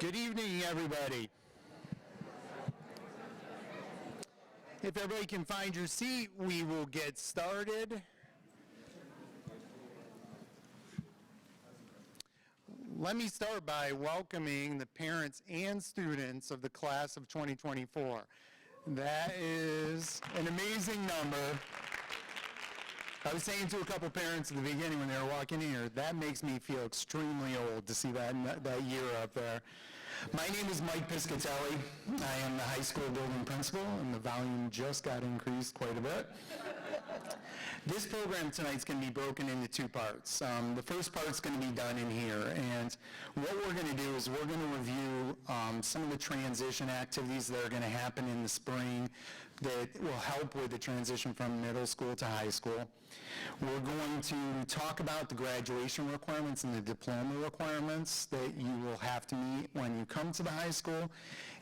Good evening, everybody. If everybody can find your seat, we will get started. Let me start by welcoming the parents and students of the class of 2024. That is an amazing number. I was saying to a couple parents at the beginning when they were walking in here, that makes me feel extremely old to see that year up there. My name is Mike Piscatelli. I am the high school building principal, and the volume just got increased quite a bit. This program tonight is going to be broken into two parts. The first part is going to be done in here, and what we're going to do is we're going to review some of the transition activities that are going to happen in the spring that will help with the transition from middle school to high school. We're going to talk about the graduation requirements and the diploma requirements that you will have to meet when you come to the high school,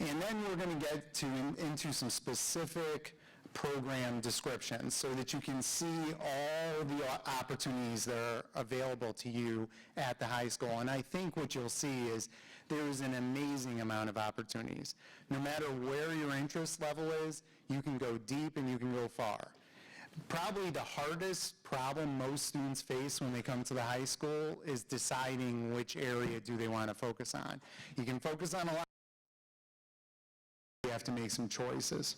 and then we're going to get into some specific program descriptions so that you can see all the opportunities that are available to you at the high school. And I think what you'll see is there is an amazing amount of opportunities. No matter where your interest level is, you can go deep and you can go far. Probably the hardest problem most students face when they come to the high school is deciding which area do they want to focus on. You can focus on a lot, you have to make some choices.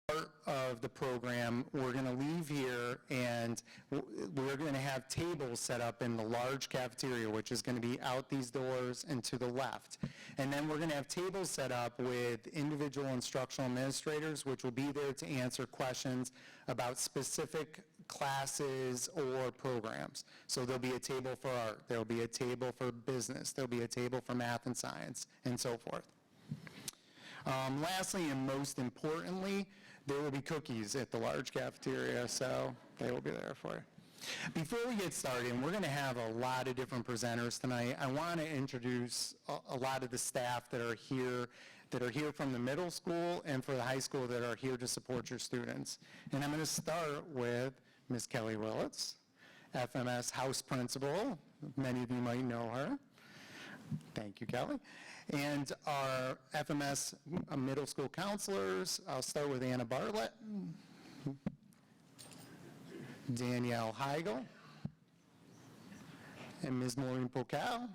Part of the program, we're going to leave here and we're going to have tables set up in the large cafeteria, which is going to be out these doors and to the left. And then we're going to have tables set up with individual instructional administrators, which will be there to answer questions about specific classes or programs. So there'll be a table for art, there'll be a table for business, there'll be a table for math and science, and so forth. Lastly, and most importantly, there will be cookies at the large cafeteria, so they will be there for you. Before we get started, we're going to have a lot of different presenters tonight. I want to introduce a lot of the staff that are here from the middle school and for the high school that are here to support your students. And I'm going to start with Ms. Kelly Willits, FMS House Principal. Many of you might know her. Thank you, Kelly. And our FMS middle school counselors, I'll start with Anna Bartlett, Danielle Heigl, and Ms. Maureen Pocal.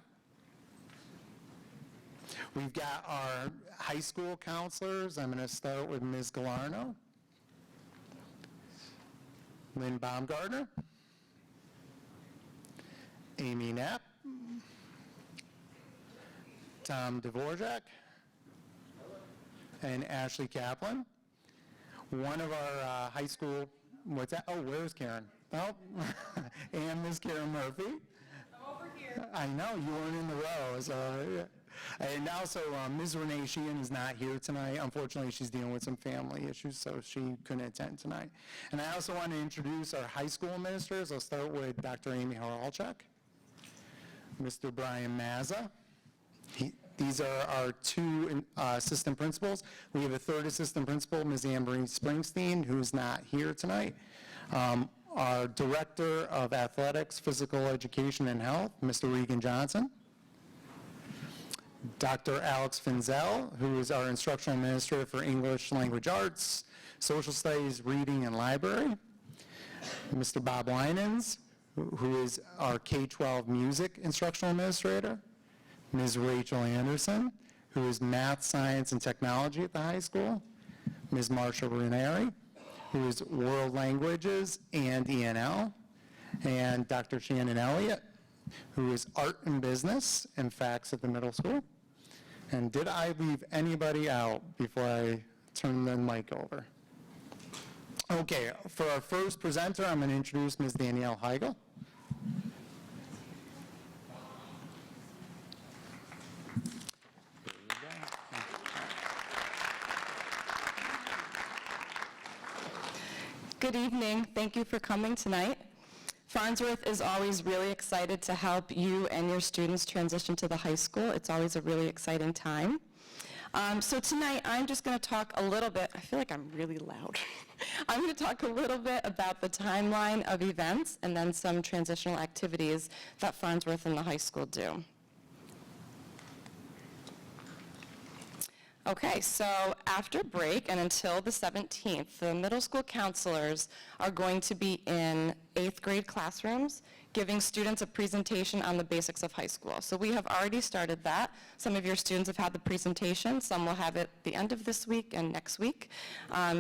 We've got our high school counselors. I'm going to start with Ms. Galarno, Lynn Baumgartner, Amy Knapp, Tom Dvorak, and Ashley Kaplan. One of our high school, what's that? Oh, where's Karen? Oh, and Ms. Karen Murphy. I'm over here. I know, you weren't in the row. So, yeah. And also, Ms. Renee Sheehan is not here tonight. Unfortunately, she's dealing with some family issues, so she couldn't attend tonight. And I also want to introduce our high school administrators. I'll start with Dr. Amy Haralchuk, Mr. Brian Mazza. These are our two assistant principals. We have a third assistant principal, Ms. Amberine Springsteen, who's not here tonight. Our director of athletics, physical education, and health, Mr. Regan Johnson. Dr. Alex Finzel, who is our instructional administrator for English language arts, social studies, reading, and library. Mr. Bob Winans, who is our K-12 music instructional administrator. Ms. Rachel Anderson, who is math, science, and technology at the high school. Ms. Marsha Ranieri, who is world languages and ENL. And Dr. Shannon Elliott, who is art and business and facts at the middle school. And did I leave anybody out before I turn the mic over? Okay, for our first presenter, I'm going to introduce Ms. Danielle Heigl. Good evening. Thank you for coming tonight. Farnsworth is always really excited to help you and your students transition to the high school. It's always a really exciting time. So tonight I'm just going to talk a little bit, I feel like I'm really loud. I'm going to talk a little bit about the timeline of events and then some transitional activities that Farnsworth and the high school do. Okay, so after break and until the 17th, the middle school counselors are going to be in 8th grade classrooms giving students a presentation on the basics of high school. So we have already started that. Some of your students have had the presentation. Some will have it the end of this week and next week.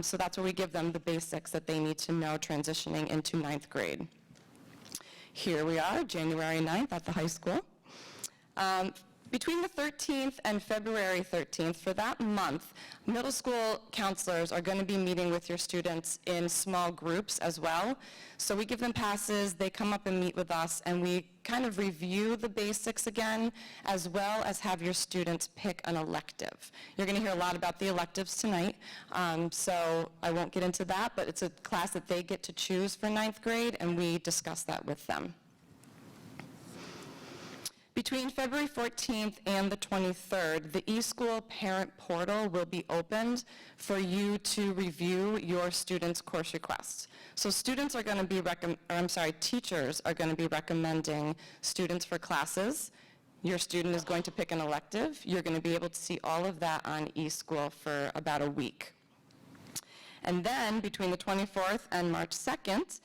So that's where we give them the basics that they need to know transitioning into 9th grade. Here we are, January 9th at the high school. Between the 13th and February 13th, for that month, middle school counselors are going to be meeting with your students in small groups as well. So we give them passes, they come up and meet with us, and we kind of review the basics again, as well as have your students pick an elective. You're going to hear a lot about the electives tonight, so I won't get into that, but it's a class that they get to choose for 9th grade, and we discuss that with them. Between February 14th and the 23rd, the eSchool parent portal will be opened for you to review your students' course requests. So students are going to be, teachers are going to be recommending students for classes. Your student is going to pick an elective. You're going to be able to see all of that on eSchool for about a week. And then between the 24th and March 2nd,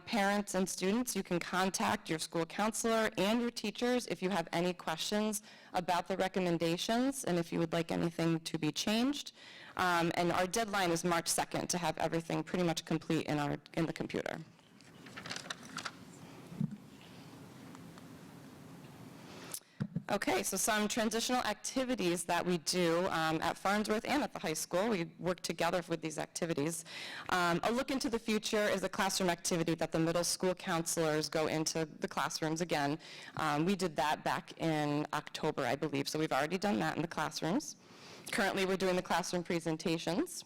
parents and students, you can contact your school counselor and your teachers if you have any questions about the recommendations and if you would like anything to be changed. And our deadline is March 2nd to have everything pretty much complete in the computer. Okay, so some transitional activities that we do at Farnsworth and at the high school. We work together with these activities. A look into the future is a classroom activity that the middle school counselors go into the classrooms again. We did that back in October, I believe, so we've already done that in the classrooms. Currently, we're doing the classroom presentations.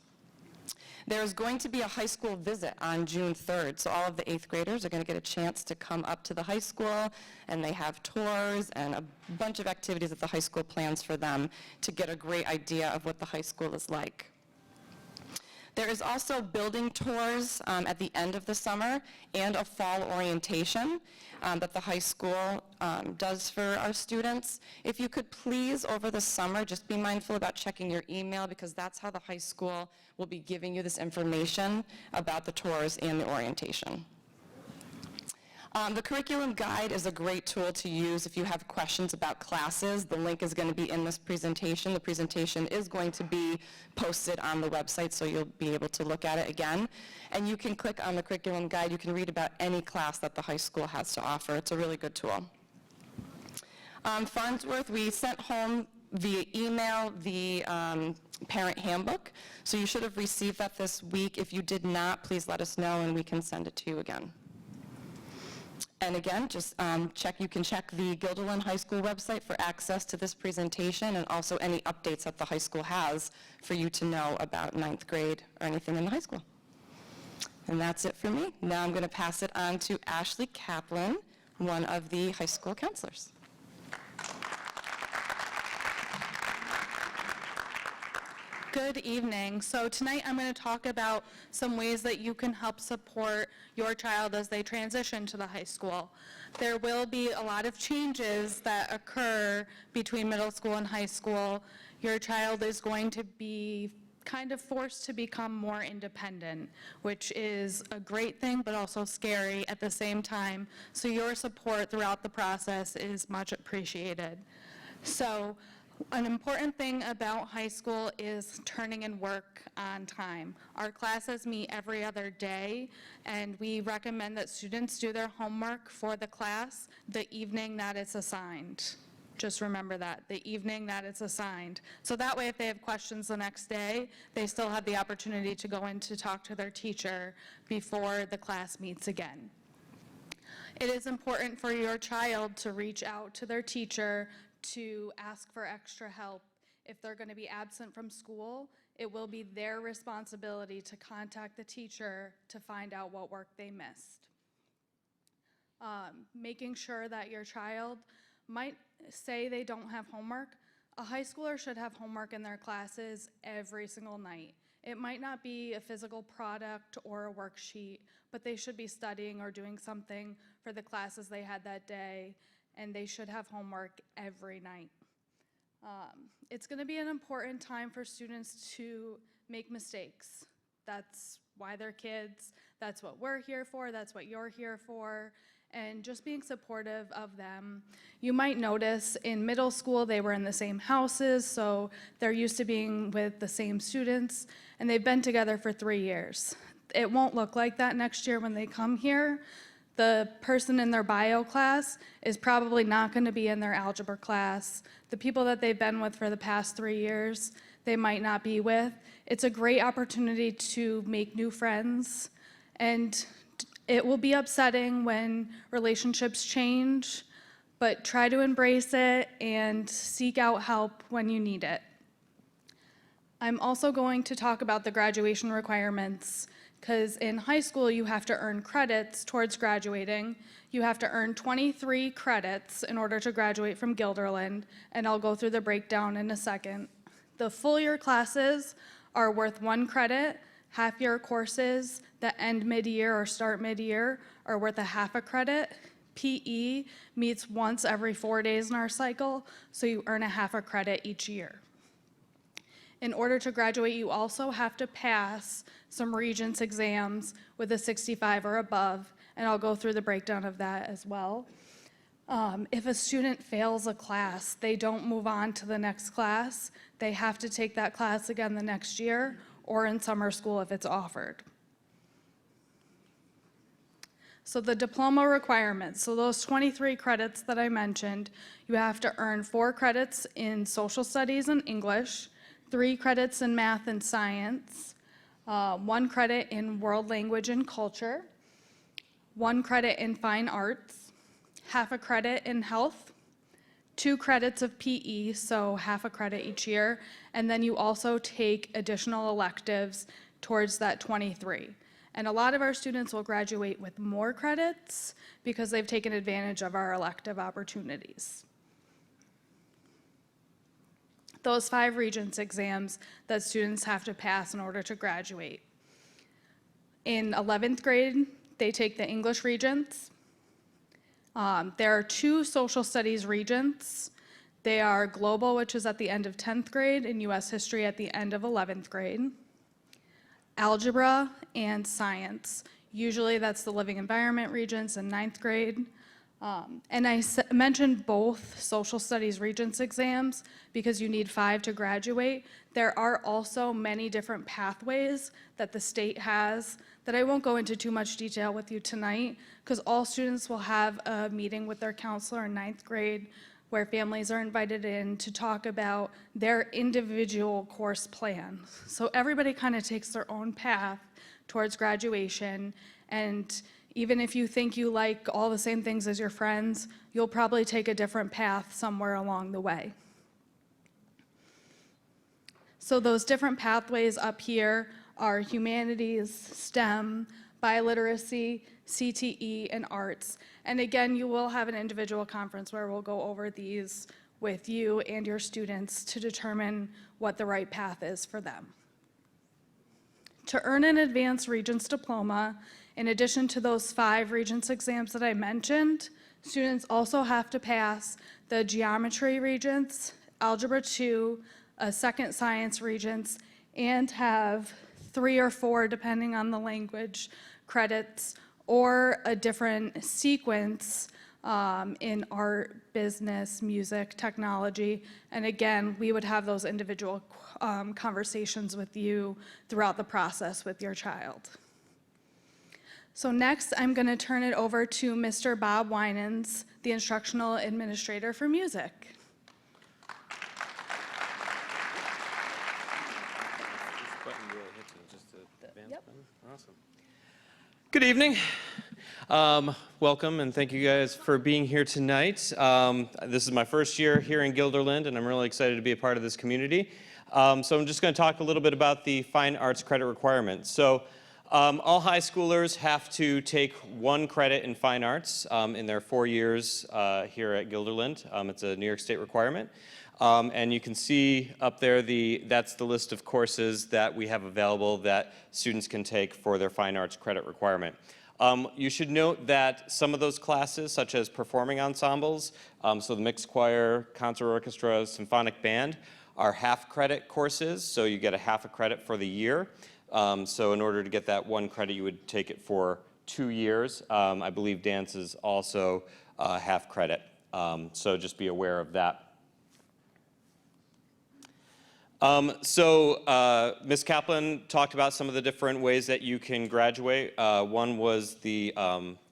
There's going to be a high school visit on June 3rd, so all of the 8th graders are going to get a chance to come up to the high school, and they have tours and a bunch of activities that the high school plans for them to get a great idea of what the high school is like. There is also building tours at the end of the summer and a fall orientation that the high school does for our students. If you could please, over the summer, just be mindful about checking your email because that's how the high school will be giving you this information about the tours and the orientation. The curriculum guide is a great tool to use if you have questions about classes. The link is going to be in this presentation. The presentation is going to be posted on the website, so you'll be able to look at it again. And you can click on the curriculum guide. You can read about any class that the high school has to offer. It's a really good tool. Farnsworth, we sent home via email the parent handbook. So you should have received that this week. If you did not, please let us know and we can send it to you again. And again, just you can check the Guilderland High School website for access to this presentation and also any updates that the high school has for you to know about 9th grade or anything in the high school. And that's it for me. Now I'm going to pass it on to Ashley Kaplan, one of the high school counselors. Good evening. So tonight I'm going to talk about some ways that you can help support your child as they transition to the high school. There will be a lot of changes that occur between middle school and high school. Your child is going to be kind of forced to become more independent, which is a great thing but also scary at the same time. So your support throughout the process is much appreciated. So an important thing about high school is turning in work on time. Our classes meet every other day, and we recommend that students do their homework for the class the evening that it's assigned. Just remember that, the evening that it's assigned. So that way, if they have questions the next day, they still have the opportunity to go in to talk to their teacher before the class meets again. It is important for your child to reach out to their teacher to ask for extra help. If they're going to be absent from school, it will be their responsibility to contact the teacher to find out what work they missed. Making sure that your child might say they don't have homework. A high schooler should have homework in their classes every single night. It might not be a physical product or a worksheet, but they should be studying or doing something for the classes they had that day, and they should have homework every night. It's going to be an important time for students to make mistakes. That's why they're kids. That's what we're here for. That's what you're here for. And just being supportive of them. You might notice in middle school they were in the same houses, so they're used to being with the same students, and they've been together for 3 years. It won't look like that next year when they come here. The person in their bio class is probably not going to be in their algebra class. The people that they've been with for the past 3 years, they might not be with. It's a great opportunity to make new friends, and it will be upsetting when relationships change, but try to embrace it and seek out help when you need it. I'm also going to talk about the graduation requirements, because in high school you have to earn credits towards graduating. You have to earn 23 credits in order to graduate from Guilderland, and I'll go through the breakdown in a second. The full year classes are worth 1 credit. Half-year courses that end mid-year or start mid-year are worth a half a credit. PE meets once every 4 days in our cycle, so you earn a half a credit each year. In order to graduate, you also have to pass some Regents exams with a 65 or above, and I'll go through the breakdown of that as well. If a student fails a class, they don't move on to the next class. They have to take that class again the next year, or in summer school if it's offered. So the diploma requirements, so those 23 credits that I mentioned, you have to earn 4 credits in social studies and English, 3 credits in math and science, 1 credit in world language and culture, 1 credit in fine arts, half a credit in health, 2 credits of PE, so half a credit each year, and then you also take additional electives towards that 23. And a lot of our students will graduate with more credits because they've taken advantage of our elective opportunities. Those 5 Regents exams that students have to pass in order to graduate. In 11th grade, they take the English Regents. There are 2 social studies Regents. They are global, which is at the end of 10th grade, and US history at the end of 11th grade. Algebra and science. Usually that's the living environment Regents in 9th grade. And I mentioned both social studies Regents exams because you need 5 to graduate. There are also many different pathways that the state has that I won't go into too much detail with you tonight, because all students will have a meeting with their counselor in 9th grade where families are invited in to talk about their individual course plan. So everybody kind of takes their own path towards graduation, and even if you think you like all the same things as your friends, you'll probably take a different path somewhere along the way. So those different pathways up here are humanities, STEM, biliteracy, CTE, and arts. And again, you will have an individual conference where we'll go over these with you and your students to determine what the right path is for them. To earn an advanced Regents diploma, in addition to those 5 Regents exams that I mentioned, students also have to pass the Geometry Regents, Algebra 2, a second Science Regents, and have 3 or 4, depending on the language, credits, or a different sequence in art, business, music, technology. And again, we would have those individual conversations with you throughout the process with your child. So next, I'm going to turn it over to Mr. Bob Winans, the Instructional Administrator for Music. Awesome. Good evening. Welcome, and thank you guys for being here tonight. This is my first year here in Guilderland, and I'm really excited to be a part of this community. So I'm just going to talk a little bit about the fine arts credit requirements. So all high schoolers have to take 1 credit in fine arts in their 4 years here at Guilderland. It's a New York State requirement. And you can see up there, that's the list of courses that we have available that students can take for their fine arts credit requirement. You should note that some of those classes, such as performing ensembles, so the mixed choir, concert orchestra, symphonic band, are half-credit courses, so you get a half a credit for the year. So in order to get that 1 credit, you would take it for 2 years. I believe dance is also half credit, so just be aware of that. Ms. Kaplan talked about some of the different ways that you can graduate. One was the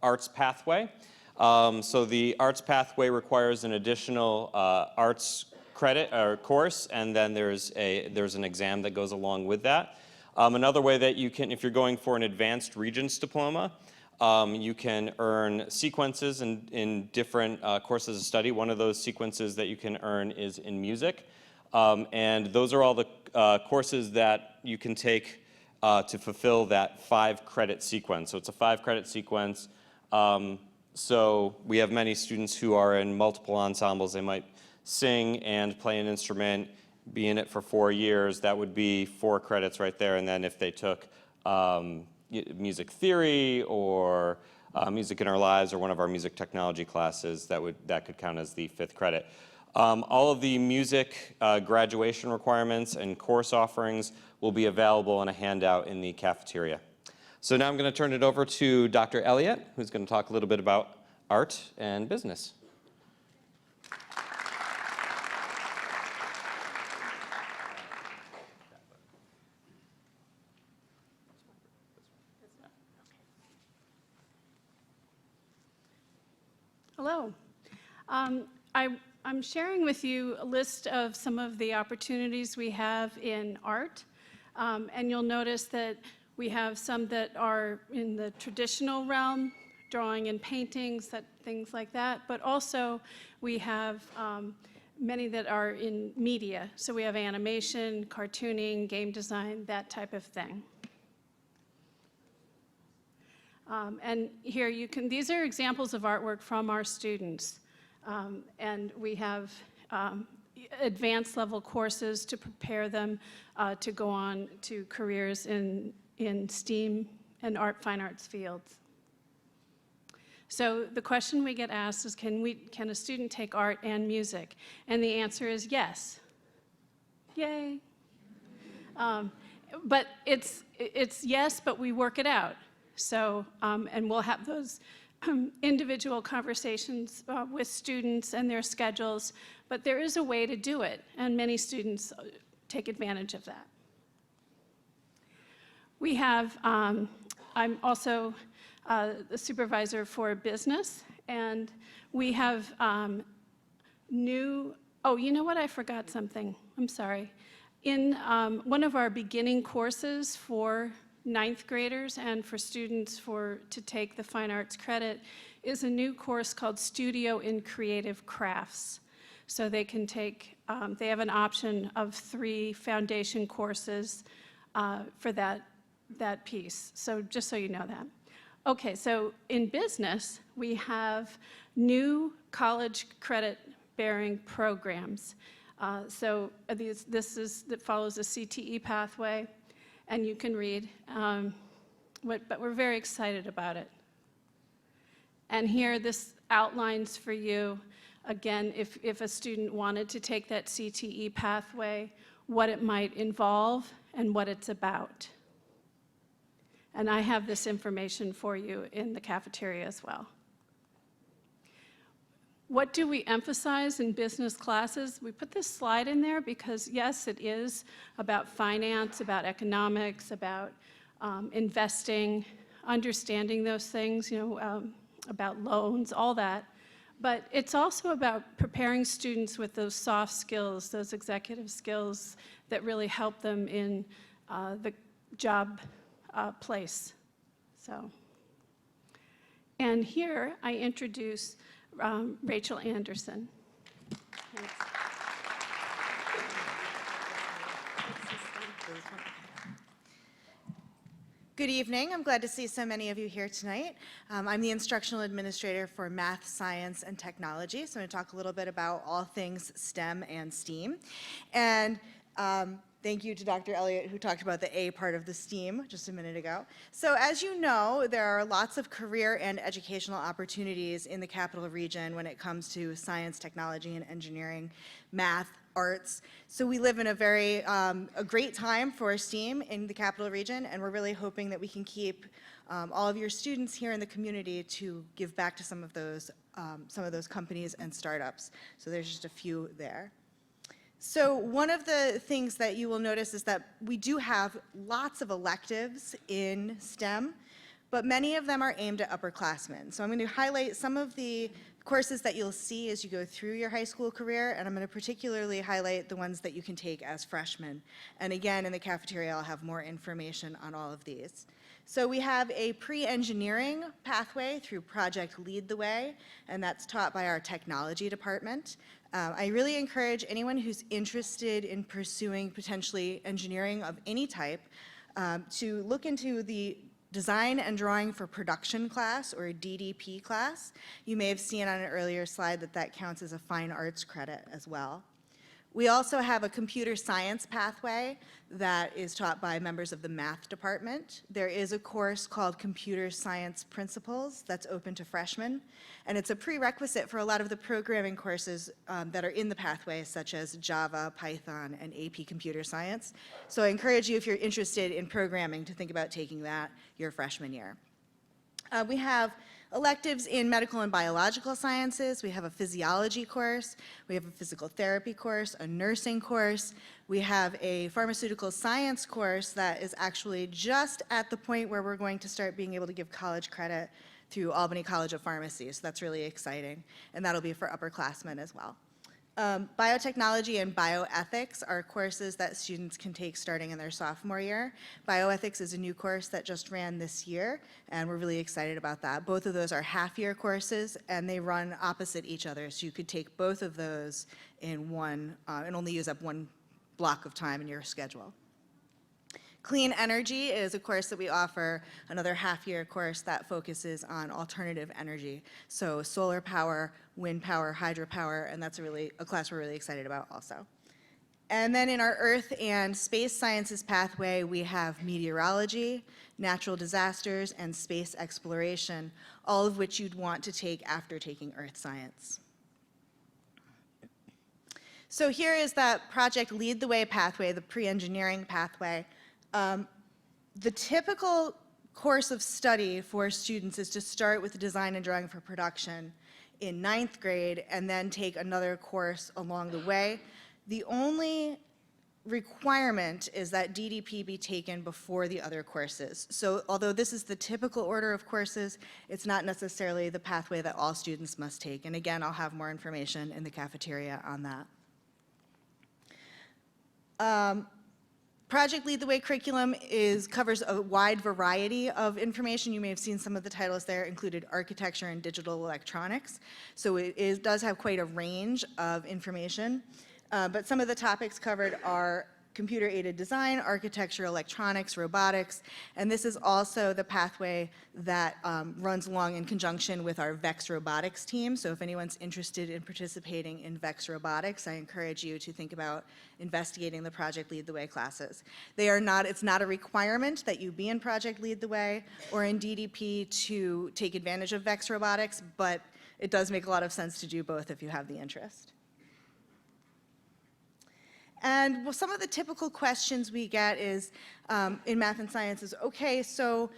arts pathway. So the arts pathway requires an additional arts credit or course, and then there's an exam that goes along with that. Another way that you can, if you're going for an advanced Regents diploma, you can earn sequences in different courses of study. One of those sequences that you can earn is in music. And those are all the courses that you can take to fulfill that 5-credit sequence. So it's a 5-credit sequence. So we have many students who are in multiple ensembles. They might sing and play an instrument, be in it for 4 years. That would be 4 credits right there. And then if they took music theory or music in our lives or one of our music technology classes, that could count as the 5th credit. All of the music graduation requirements and course offerings will be available in a handout in the cafeteria. So now I'm going to turn it over to Dr. Elliott, who's going to talk a little bit about art and business. Hello. I'm sharing with you a list of some of the opportunities we have in art, and you'll notice that we have some that are in the traditional realm, drawing and paintings, things like that, but also we have many that are in media. So we have animation, cartooning, game design, that type of thing. And here these are examples of artwork from our students. And we have advanced level courses to prepare them to go on to careers in STEAM and fine arts fields. So the question we get asked is, can a student take art and music? And the answer is yes. Yay. But it's yes, but we work it out. So, and we'll have those individual conversations with students and their schedules, but there is a way to do it, and many students take advantage of that. We have, I'm also the supervisor for business, and we have oh, you know what, I forgot something, I'm sorry. In one of our beginning courses for 9th graders and for students to take the fine arts credit is a new course called Studio in Creative Crafts. So they can take, they have an option of 3 foundation courses for that piece. So just so you know that. Okay, so in business, we have new college credit bearing programs. So that follows a CTE pathway. And you can read, but we're very excited about it. And here, this outlines for you, again, if a student wanted to take that CTE pathway, what it might involve and what it's about. And I have this information for you in the cafeteria as well. What do we emphasize in business classes? We put this slide in there because, yes, it is about finance, about economics, about investing, understanding those things, about loans, all that. But it's also about preparing students with those soft skills, those executive skills that really help them in the job place. And here I introduce Rachel Anderson. Thanks. Good evening. I'm glad to see so many of you here tonight. I'm the Instructional Administrator for Math, Science, and Technology, so I'm going to talk a little bit about all things STEM and STEAM. And Thank you to Dr. Elliott, who talked about the A part of the STEAM just a minute ago. So as you know, there are lots of career and educational opportunities in the Capital Region when it comes to science, technology, and engineering, math, arts. So we live in a great time for STEAM in the Capital Region, and we're really hoping that we can keep all of your students here in the community to give back to some of those companies and startups. So there's just a few there. So one of the things that you will notice is that we do have lots of electives in STEM, but many of them are aimed at upperclassmen. So I'm going to highlight some of the courses that you'll see as you go through your high school career, and I'm going to particularly highlight the ones that you can take as freshmen. And again, in the cafeteria, I'll have more information on all of these. So we have a pre-engineering pathway through Project Lead the Way, and that's taught by our technology department. I really encourage anyone who's interested in pursuing potentially engineering of any type to look into the Design and Drawing for Production class, or DDP class. You may have seen on an earlier slide that that counts as a fine arts credit as well. We also have a computer science pathway that is taught by members of the math department. There is a course called Computer Science Principles that's open to freshmen, and it's a prerequisite for a lot of the programming courses that are in the pathway, such as Java, Python, and AP Computer Science. So I encourage you, if you're interested in programming, to think about taking that your freshman year. We have electives in medical and biological sciences. We have a physiology course. We have a physical therapy course, a nursing course. We have a pharmaceutical science course that is actually just at the point where we're going to start being able to give college credit through Albany College of Pharmacy. So that's really exciting. And that'll be for upperclassmen as well. Biotechnology and bioethics are courses that students can take starting in their sophomore year. Bioethics is a new course that just ran this year, and we're really excited about that. Both of those are half-year courses, and they run opposite each other, so you could take both of those in one and only use up one block of time in your schedule. Clean energy is a course that we offer, another half-year course that focuses on alternative energy. So solar power, wind power, hydropower, and that's a class we're really excited about also. And then in our earth and space sciences pathway, we have meteorology, natural disasters, and space exploration, all of which you'd want to take after taking earth science. So here is that Project Lead the Way pathway, the pre-engineering pathway. The typical course of study for students is to start with Design and Drawing for Production in 9th grade and then take another course along the way. The only requirement is that DDP be taken before the other courses. So although this is the typical order of courses, it's not necessarily the pathway that all students must take. And again, I'll have more information in the cafeteria on that. Project Lead the Way curriculum covers a wide variety of information. You may have seen some of the titles there included architecture and digital electronics. So it does have quite a range of information. But some of the topics covered are computer-aided design, architecture, electronics, robotics, and this is also the pathway that runs along in conjunction with our VEX robotics team. So if anyone's interested in participating in VEX robotics, I encourage you to think about investigating the Project Lead the Way classes. It's not a requirement that you be in Project Lead the Way or in DDP to take advantage of VEX robotics, but it does make a lot of sense to do both if you have the interest. And some of the typical questions we get is, in math and science is, okay, so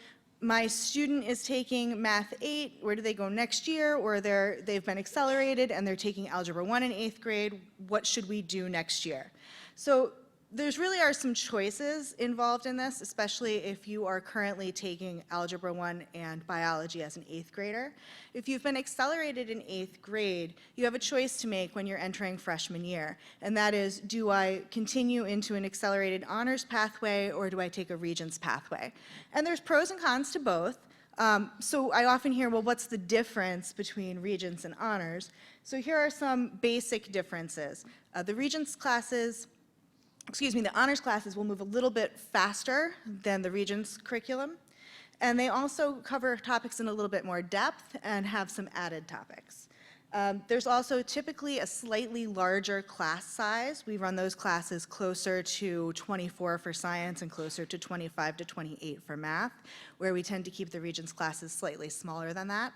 my student is taking Math 8, where do they go next year? Or they've been accelerated and they're taking Algebra 1 in 8th grade, what should we do next year? So there's really are some choices involved in this, especially if you are currently taking Algebra 1 and biology as an 8th grader. If you've been accelerated in 8th grade, you have a choice to make when you're entering freshman year, and that is, do I continue into an accelerated honors pathway or do I take a Regents pathway? And there's pros and cons to both. So I often hear, well, what's the difference between Regents and honors? So here are some basic differences. The honors classes will move a little bit faster than the Regents curriculum, and they also cover topics in a little bit more depth and have some added topics. There's also typically a slightly larger class size. We run those classes closer to 24 for science and closer to 25 to 28 for math, where we tend to keep the Regents classes slightly smaller than that.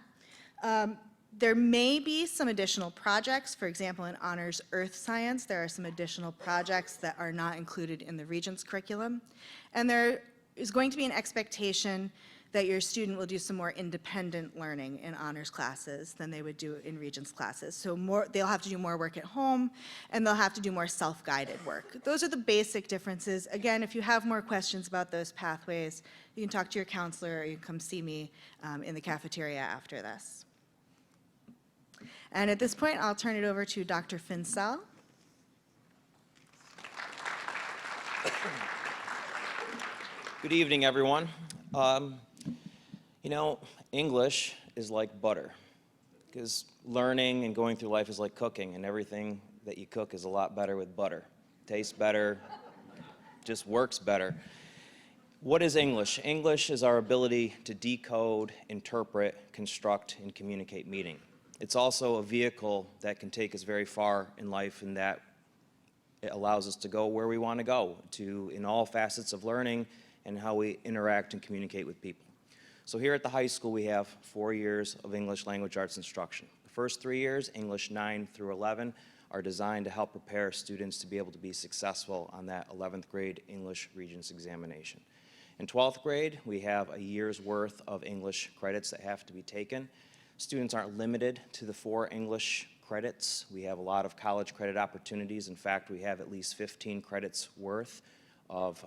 There may be some additional projects. For example, in honors earth science, there are some additional projects that are not included in the Regents curriculum. And there is going to be an expectation that your student will do some more independent learning in honors classes than they would do in Regents classes. So they'll have to do more work at home, and they'll have to do more self-guided work. Those are the basic differences. Again, if you have more questions about those pathways, you can talk to your counselor, or you can come see me in the cafeteria after this. And at this point, I'll turn it over to Dr. Finsell. Good evening, everyone. You know, English is like butter, because learning and going through life is like cooking, and everything that you cook is a lot better with butter. Tastes better, just works better. What is English? English is our ability to decode, interpret, construct, and communicate meaning. It's also a vehicle that can take us very far in life, in that it allows us to go where we want to go, in all facets of learning and how we interact and communicate with people. So here at the high school, we have 4 years of English language arts instruction. The first 3 years, English 9 through 11, are designed to help prepare students to be able to be successful on that 11th grade English Regents examination. In 12th grade, we have a year's worth of English credits that have to be taken. Students aren't limited to the 4 English credits. We have a lot of college credit opportunities. In fact, we have at least 15 credits worth of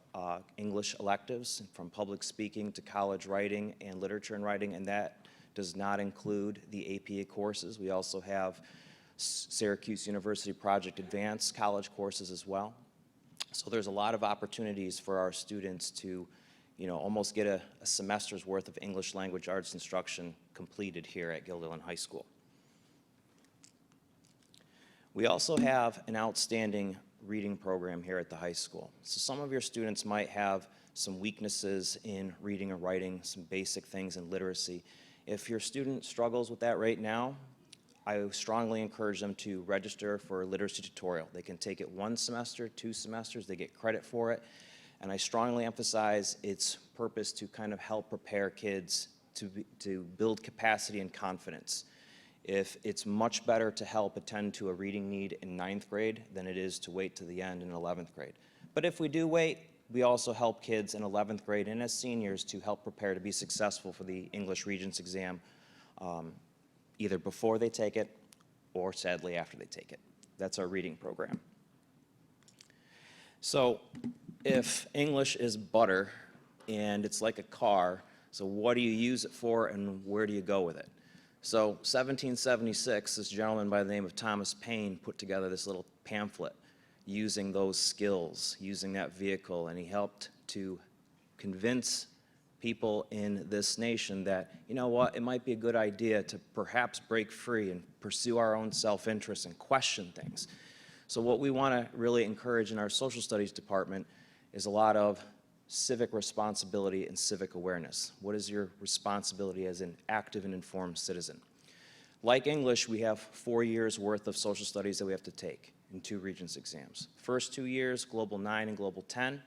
English electives, from public speaking to college writing and literature and writing, and that does not include the APA courses. We also have Syracuse University Project Advanced college courses as well. So there's a lot of opportunities for our students to, almost get a semester's worth of English language arts instruction completed here at Guilderland High School. We also have an outstanding reading program here at the high school. So some of your students might have some weaknesses in reading or writing, some basic things in literacy. If your student struggles with that right now, I strongly encourage them to register for a literacy tutorial. They can take it 1 semester, 2 semesters, they get credit for it. And I strongly emphasize its purpose to kind of help prepare kids to build capacity and confidence. If it's much better to help attend to a reading need in 9th grade than it is to wait to the end in 11th grade. But if we do wait, we also help kids in 11th grade and as seniors to help prepare to be successful for the English Regents exam, either before they take it or sadly after they take it. That's our reading program. So if English is butter and it's like a car, so what do you use it for and where do you go with it? So 1776, this gentleman by the name of Thomas Paine put together this little pamphlet using those skills, using that vehicle, and he helped to convince people in this nation that, you know what, it might be a good idea to perhaps break free and pursue our own self-interest and question things. So what we want to really encourage in our social studies department is a lot of civic responsibility and civic awareness. What is your responsibility as an active and informed citizen? Like English, we have 4 years worth of social studies that we have to take in 2 Regents exams. First 2 years, Global 9 and Global 10,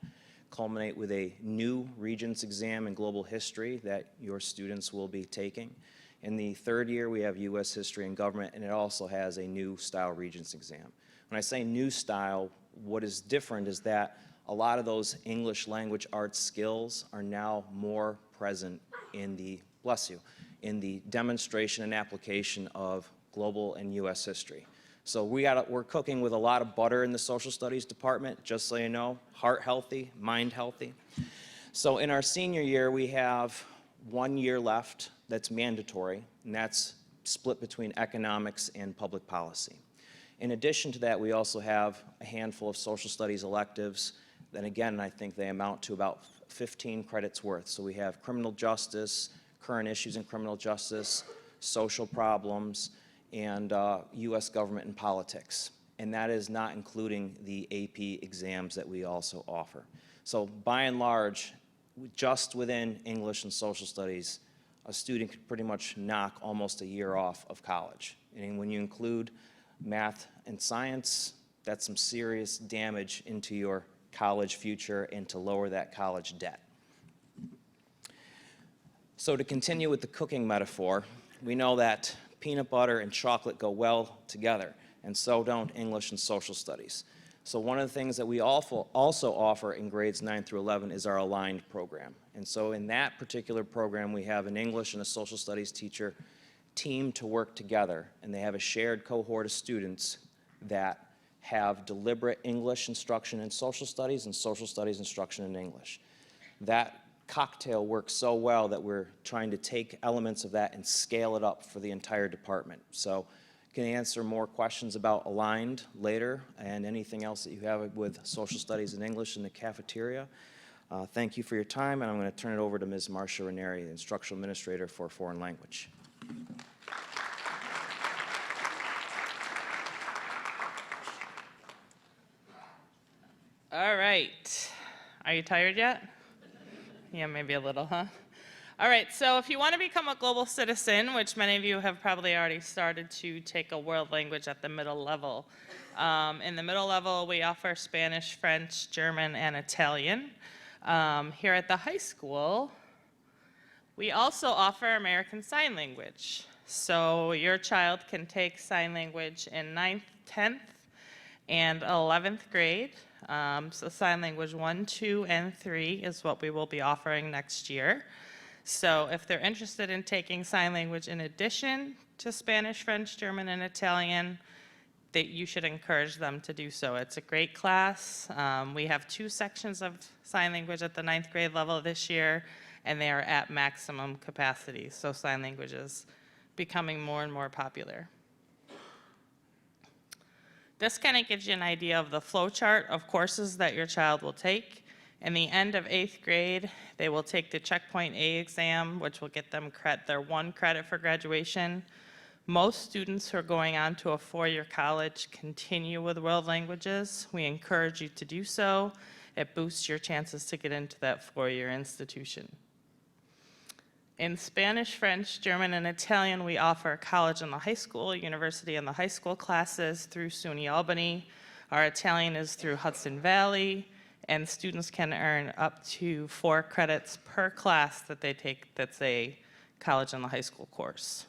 culminate with a new Regents exam in Global History that your students will be taking. In the 3rd year, we have U.S. History and Government, and it also has a new style Regents exam. When I say new style, what is different is that a lot of those English language arts skills are now more present in the demonstration and application of global and U.S. history. So we're cooking with a lot of butter in the social studies department, just so you know, heart healthy, mind healthy. So in our senior year, we have 1 year left that's mandatory, and that's split between economics and public policy. In addition to that, we also have a handful of social studies electives. Then again, I think they amount to about 15 credits worth. So we have criminal justice, current issues in criminal justice, social problems, and U.S. government and politics. And that is not including the AP exams that we also offer. So by and large, just within English and social studies, a student could pretty much knock almost a year off of college. And when you include math and science, that's some serious damage into your college future and to lower that college debt. So to continue with the cooking metaphor, we know that peanut butter and chocolate go well together, and so don't English and social studies. So one of the things that we also offer in grades 9 through 11 is our aligned program. And so in that particular program, we have an English and a social studies teacher team to work together, and they have a shared cohort of students that have deliberate English instruction in social studies and social studies instruction in English. That cocktail works so well that we're trying to take elements of that and scale it up for the entire department. So can answer more questions about Aligned later and anything else that you have with social studies and English in the cafeteria. Thank you for your time, and I'm going to turn it over to Ms. Marcia Ranieri, the Instructional Administrator for Foreign Language. All right. Are you tired yet? Yeah, maybe a little, huh? All right, so if you want to become a global citizen, which many of you have probably already started to take a world language at the middle level. In the middle level, we offer Spanish, French, German, and Italian. Here at the high school, we also offer American Sign Language. So your child can take sign language in 9th, 10th, and 11th grade. So sign language 1, 2, and 3 is what we will be offering next year. So if they're interested in taking sign language in addition to Spanish, French, German, and Italian, that you should encourage them to do so. It's a great class. We have 2 sections of sign language at the 9th grade level this year, and they are at maximum capacity. So sign language is becoming more and more popular. This kind of gives you an idea of the flow chart of courses that your child will take. In the end of 8th grade, they will take the Checkpoint A exam, which will get them their 1 credit for graduation. Most students who are going on to a 4-year college continue with world languages. We encourage you to do so. It boosts your chances to get into that 4-year institution. In Spanish, French, German, and Italian, we offer college and the high school, university and the high school classes through SUNY Albany. Our Italian is through Hudson Valley, and students can earn up to 4 credits per class that they take that's a college and the high school course.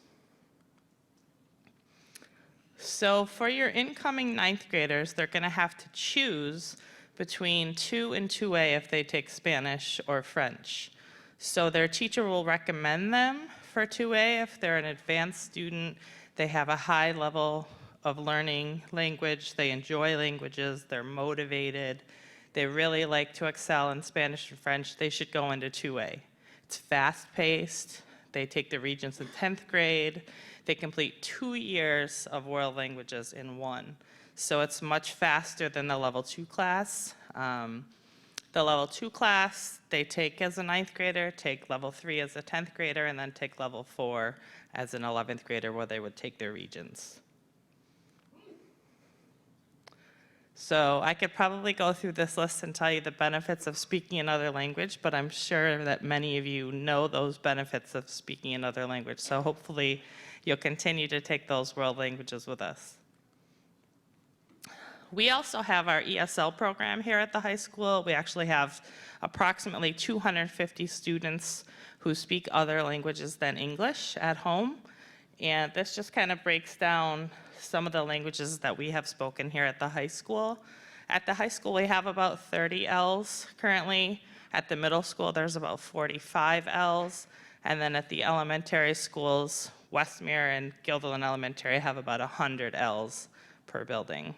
So for your incoming 9th graders, they're going to have to choose between 2 and 2A if they take Spanish or French. So their teacher will recommend them for 2A if they're an advanced student, they have a high level of learning language, they enjoy languages, they're motivated, they really like to excel in Spanish and French, they should go into 2A. It's fast-paced, they take the Regents in 10th grade, they complete 2 years of world languages in 1. So it's much faster than the level 2 class. The level 2 class, they take as a 9th grader, take level 3 as a 10th grader, and then take level 4 as an 11th grader where they would take their Regents. So I could probably go through this list and tell you the benefits of speaking another language, but I'm sure that many of you know those benefits of speaking another language. So hopefully you'll continue to take those world languages with us. We also have our ESL program here at the high school. We actually have approximately 250 students who speak other languages than English at home. And this just kind of breaks down some of the languages that we have spoken here at the high school. At the high school, we have about 30 Ls currently. At the middle school, there's about 45 Ls. And then at the elementary schools, Westmere and Guilderland Elementary have about 100 Ls per building.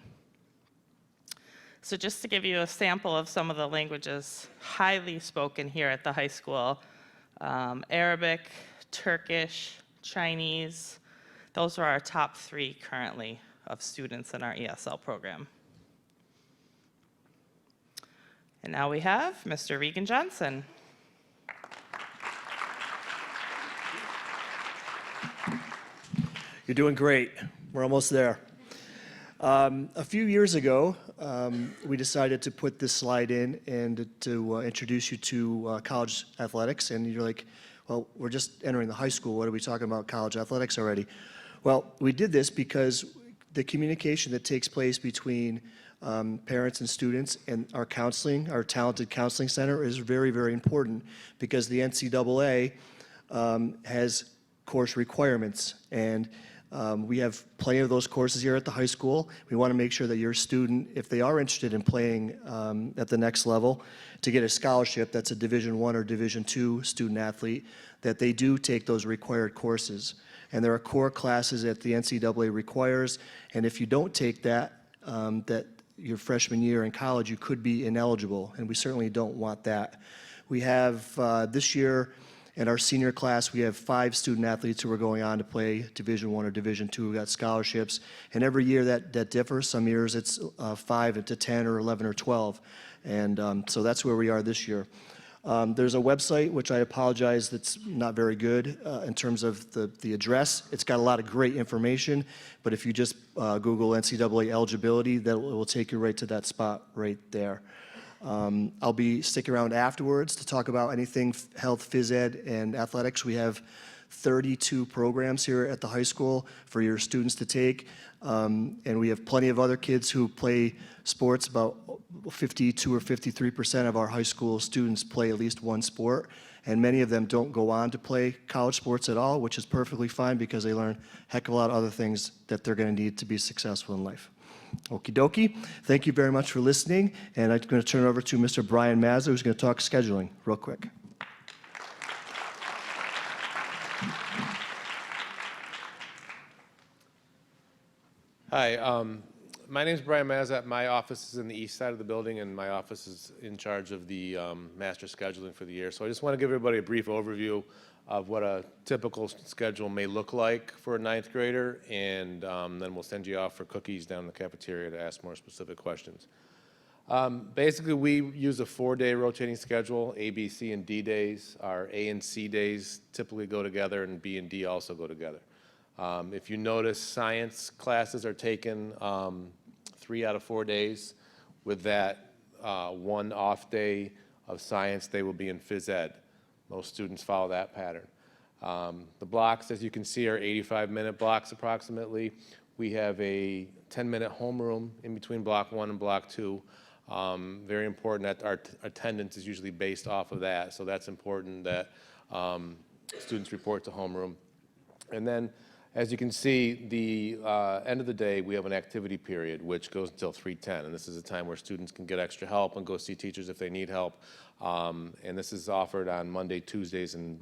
So just to give you a sample of some of the languages highly spoken here at the high school, Arabic, Turkish, Chinese, those are our top 3 currently of students in our ESL program. And now we have Mr. Regan Johnson. You're doing great. We're almost there. A few years ago, we decided to put this slide in and to introduce you to college athletics, and you're like, well, we're just entering the high school. What are we talking about college athletics already? Well, we did this because the communication that takes place between parents and students and our counseling, our talented counseling center is very, very important because the NCAA has course requirements, and we have plenty of those courses here at the high school. We want to make sure that your student, if they are interested in playing at the next level, to get a scholarship that's a Division I or Division II student athlete, that they do take those required courses. And there are core classes that the NCAA requires, and if you don't take that, that your freshman year in college, you could be ineligible, and we certainly don't want that. We have, this year, in our senior class, we have 5 student athletes who are going on to play Division I or Division II who got scholarships, and every year that differs. Some years it's 5 to 10 or 11 or 12, and so that's where we are this year. There's a website, which I apologize, that's not very good in terms of the address. It's got a lot of great information, but if you just Google NCAA eligibility, that will take you right to that spot right there. I'll be sticking around afterwards to talk about anything health, phys ed, and athletics. We have 32 programs here at the high school for your students to take, and we have plenty of other kids who play sports. About 52 or 53% of our high school students play at least one sport, and many of them don't go on to play college sports at all, which is perfectly fine because they learn a heck of a lot of other things that they're going to need to be successful in life. Okie dokie. Thank you very much for listening, and I'm going to turn it over to Mr. Brian Mazza, who's going to talk scheduling real quick. Hi, my name is Brian Mazza. My office is in the east side of the building, and my office is in charge of the master scheduling for the year. So I just want to give everybody a brief overview of what a typical schedule may look like for a 9th grader, and then we'll send you off for cookies down in the cafeteria to ask more specific questions. Basically, we use a 4-day rotating schedule. A, B, C, and D days. Our A and C days typically go together, and B and D also go together. If you notice, science classes are taken 3 out of 4 days. With that 1 off day of science, they will be in phys ed. Most students follow that pattern. The blocks, as you can see, are 85-minute blocks approximately. We have a 10-minute homeroom in between block 1 and block 2. Very important that our attendance is usually based off of that, so that's important that students report to homeroom. And then, as you can see, the end of the day, we have an activity period, which goes until 3:10, and this is a time where students can get extra help and go see teachers if they need help. And this is offered on Monday, Tuesdays, and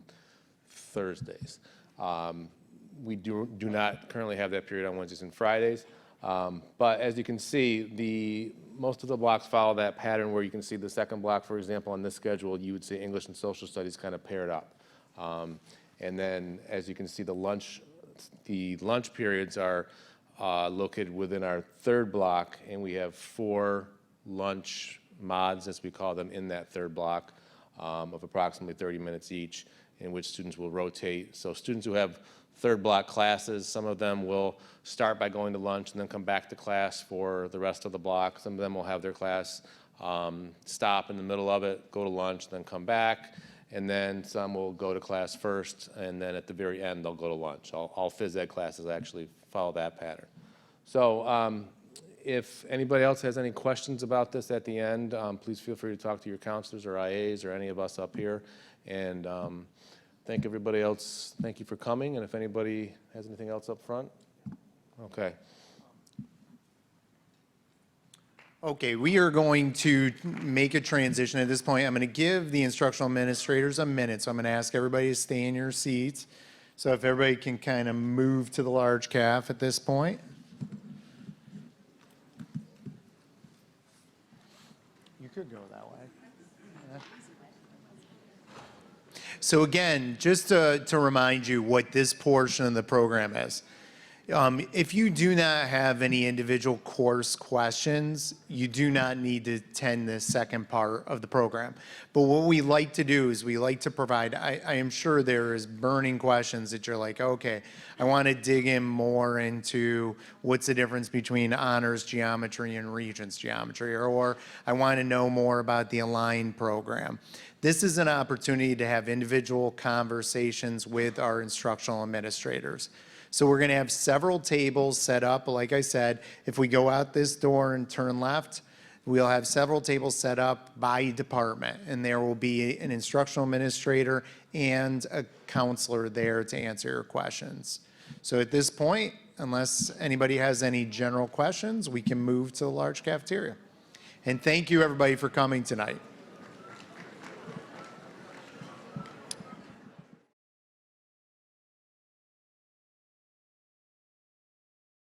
Thursdays. We do not currently have that period on Wednesdays and Fridays, but as you can see, most of the blocks follow that pattern where you can see the second block, for example, on this schedule, you would see English and Social Studies kind of paired up. And then, as you can see, the lunch periods are located within our 3rd block, and we have 4 lunch mods, as we call them, in that 3rd block of approximately 30 minutes each, in which students will rotate. So students who have 3rd block classes, some of them will start by going to lunch and then come back to class for the rest of the block. Some of them will have their class stop in the middle of it, go to lunch, then come back. And then some will go to class first, and then at the very end, they'll go to lunch. All phys ed classes actually follow that pattern. So if anybody else has any questions about this at the end, please feel free to talk to your counselors or IAs or any of us up here. And thank everybody else. Thank you for coming. And if anybody has anything else up front. Okay. Okay, we are going to make a transition at this point. I'm going to give the instructional administrators a minute, so I'm going to ask everybody to stay in your seats. So if everybody can kind of move to the large calf at this point. You could go that way. Yeah. So again, just to remind you what this portion of the program is. If you do not have any individual course questions, you do not need to attend the second part of the program. But what we like to do is we like to provide, I am sure there is burning questions that you're like, okay, I want to dig in more into what's the difference between honors geometry and Regents geometry, or I want to know more about the aligned program. This is an opportunity to have individual conversations with our instructional administrators. So we're going to have several tables set up. Like I said, if we go out this door and turn left, we'll have several tables set up by department, and there will be an instructional administrator and a counselor there to answer your questions. So at this point, unless anybody has any general questions, we can move to the large cafeteria. And thank you, everybody, for coming tonight.